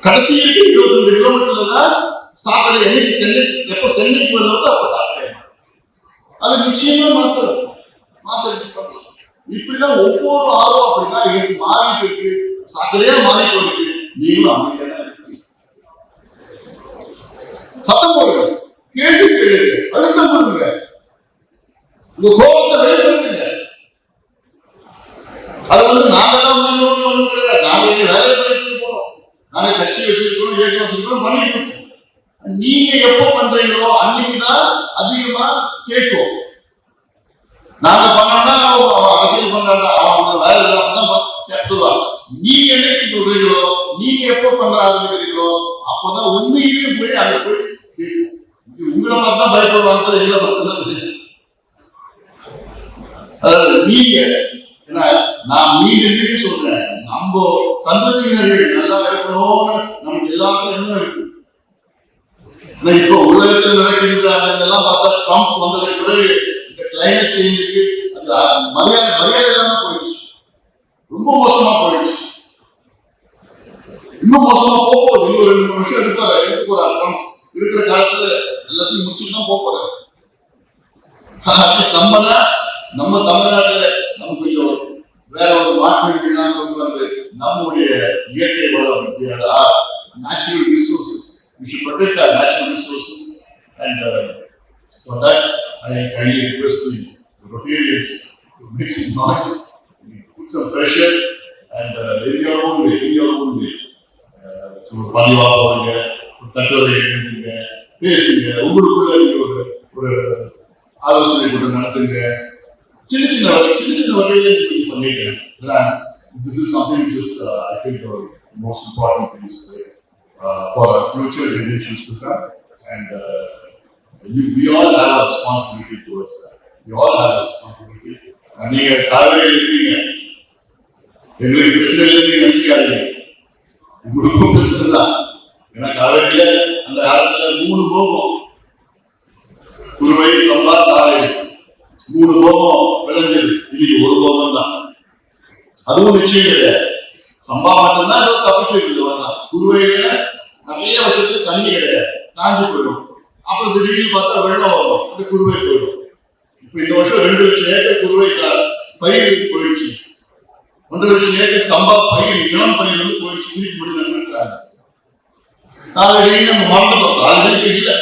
Speaker 1: கடைசி 22 கிலோமீட்டர்ல தான் சாக்கடை. என்னைக்கு சென்னை எப்ப சென்னைக்கு வருதோ அப்ப சாக்கடை. அது நிச்சயமா மாத்த இப்படிதான் ஒவ்வொரு ஆறும் அப்படிதான் மாறிட்டு இருக்கு, சாக்கடையா மாறிட்டு இருக்கு. நீங்களும் அமைதியான சத்தம் போடுங்க, கேள்வி கேளுங்க, அழுத்தம் கொடுங்க, உங்க கோபத்தை வெளிப்படுத்துங்க. அது நாங்க தான் நாங்க வேலை பண்ணிட்டு போறோம், நாங்க கட்சி வச்சிருக்கோம், இயக்கம் வச்சிருக்கோம், பண்ணிட்டு இருக்கோம். நீங்க எப்போ பண்றீங்களோ அன்னைக்குதான் அதிகமா கேட்கும். நாங்க பண்ணோம்னா அரசியல் பண்றாங்க, அவங்க வேலை தான் சொல்லுவாங்க. நீங்க என்னைக்கு சொல்றீங்களோ, நீங்க எப்போ பண்ண ஆரம்பிக்கிறீங்களோ அப்பதான் உண்மையிலேயே போய் அங்க போய் கேட்கும். உங்களை பார்த்தா பயப்படுவாங்க, எங்களை பார்த்தா நீங்க என்ன. நான் மீண்டும் சொல்றேன், நம்ம சந்ததியினர்கள் நல்லா இருக்கணும்னு நமக்கு எல்லாருக்கும் என்ன இருக்கு. இப்போ உலகத்தில் நடக்கின்ற அதெல்லாம் பார்த்தா ட்ரம்ப் வந்ததுக்கு பிறகு இந்த கிளைமேட் சேஞ்சுக்கு அது மரியாதை இல்லாம போயிடுச்சு, ரொம்ப மோசமா போயிடுச்சு. இன்னும் மோசமா போகுது. இன்னும் 2-3 வருஷம் எடுக்க போறாரு ட்ரம்ப். இருக்கிற காலத்துல எல்லாத்தையும் முடிச்சுட்டு தான் போறாரு. நம்ம தமிழ்நாட்டுல நம்ம கொஞ்சம் வேற ஒரு மாற்றங்கள்லாம் கொண்டு வந்து நம்முடைய இயற்கை வளம் natural resources, we should protect our natural resources, and for that I kindly request the Rotarians to make some noise, put some pressure, and in your own way to பதிவா போடுங்க, கட்டுரை எழுதுங்க, பேசுங்க, உங்களுக்குள்ள ஒரு ஆலோசனை கூட்டம் நடத்துங்க. சின்ன சின்ன வகையில நீங்க பண்ணிட்டு. This is something which is I think the most important things for our future generations to come, and we all have a responsibility towards that. We all have a responsibility. நீங்க காவேரி இருக்கீங்க, எங்களுக்கு பிரச்சனை இல்லை நினைச்சுக்காதீங்க, உங்களுக்கும் பிரச்சனை தான். ஏன்னா காவேரியில அந்த காலத்துல 3 போகம், குருவை, சம்பா, தாரை 3 போகம் விளைஞ்சது. இன்னைக்கு 1 போகம் தான். அதுவும் நிச்சயம் கிடையாது. சம்பா மட்டும்தான் தப்பிச்சு குருவையில நிறைய வருஷத்துக்கு தண்ணி கிடையாது, காஞ்சி போயிடும். அப்புறம் திடீர்னு பார்த்தா வெள்ளம் வரும், அந்த குருவை போயிடும். இப்ப இந்த வருஷம் 2 லட்சம் ஏக்கர் குருவை பயிர் போயிடுச்சு. 1 லட்சம் ஏக்கர் சம்பா பயிர், இளம் பயிர் வந்து போயிடுச்சு. திருப்பி மட்டும் நின்றுட்டாங்க. காலையிலேயே நம்ம மறந்துட்டோம், காலையிலேயே இல்ல.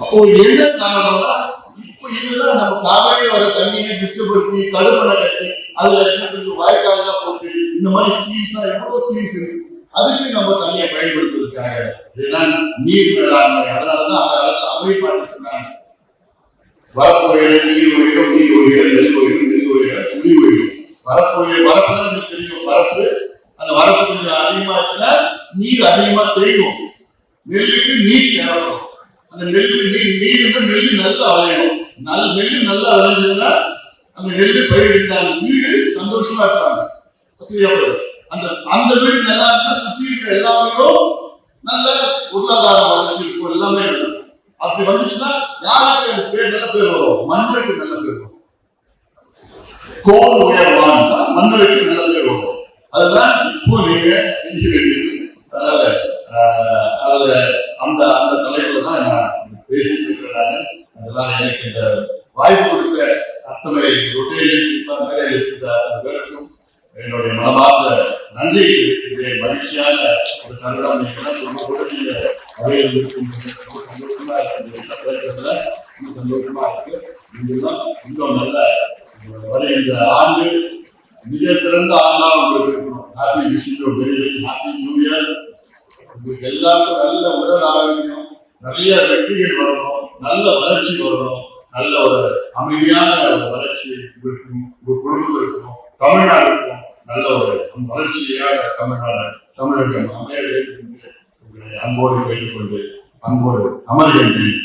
Speaker 1: அப்போ என்ன காரணம்னா, இப்ப இதுதான் நம்ம காலையில வர தண்ணியை மிச்சப்படுத்தி தடுப்பணை கட்டி அதுல கொஞ்சம் வாய்க்காலாம் போட்டு இந்த மாதிரி ஸ்கீம்ஸ் எவ்வளவு ஸ்கீம்ஸ் இருக்கு. அதுக்கு நம்ம தண்ணியை பயன்படுத்துவதற்காக இதுதான் நீர் மேலாண்மை. அதனாலதான் அந்த காலத்துல அமைப்பாட்டு சொன்னாங்க, வரப்புயர நீர் உயரம், நீர் உயரம், நெல் உயரம், நெல் உயரம், குடி உயரம். வரப்புன்னு தெரியும், வரப்பு. அந்த வரப்பு கொஞ்சம் அதிகமாச்சுன்னா நீர் அதிகமா தேயும். நெல்லுக்கு நீர் தேவைப்படும். அந்த நெல்லு நெல் நல்லா விளையணும். நெல்லு நல்லா விளைஞ்சதுன்னா அந்த நெல்லு பயிரிட்டாங்க, வீடு சந்தோஷமா இருப்பாங்க, வசதியா போயிடும். அந்த வீடு நல்லா இருந்தா சுத்தி இருக்கிற எல்லாரும் நல்ல பொருளாதார வளர்ச்சி இருக்கும், எல்லாமே இருக்கும். அப்படி வந்துச்சுன்னா யாருக்கு அந்த பேர் நல்ல பேர் வரும், மன்னருக்கு நல்ல பேர் வரும். கோல் உயர்வான் மன்னருக்கு நல்ல பேர் வரும். அதுதான் இப்போ நீங்க செய்ய வேண்டியது. அதனால அதுல அந்த அந்த தலைப்புல தான் நான் பேசிட்டு இருக்கிறேன். அதெல்லாம் எனக்கு இந்த வாய்ப்பு கொடுத்த அத்தனை மேடையில் இருக்கிற பேருக்கும் என்னுடைய மனமார்ந்த நன்றி இருக்கிறேன். மகிழ்ச்சியான ஒரு தருணம். ரொம்ப உடனே வகையில் இருக்கும், சந்தோஷமா இருக்கிறதுல சந்தோஷமா இருக்கு. இன்னும் நல்ல வருகின்ற ஆண்டு மிக சிறந்த ஆண்டா உங்களுக்கு இருக்கணும். ஹாப்பி விஷயம், ஹாப்பி நியூ இயர். உங்களுக்கு எல்லாருக்கும் நல்ல உடல் ஆரோக்கியம், நிறைய வெற்றிகள் வரணும், நல்ல வளர்ச்சி வரணும், நல்ல ஒரு அமைதியான வளர்ச்சி இருக்கும், உங்க குடும்பம் இருக்கும், தமிழ்நாடு இருக்கும், நல்ல ஒரு வளர்ச்சியாக தமிழகம் அமைய வேண்டும் என்று அன்போடு கேட்டுக்கொண்டு அன்போடு அமர்கின்றேன்.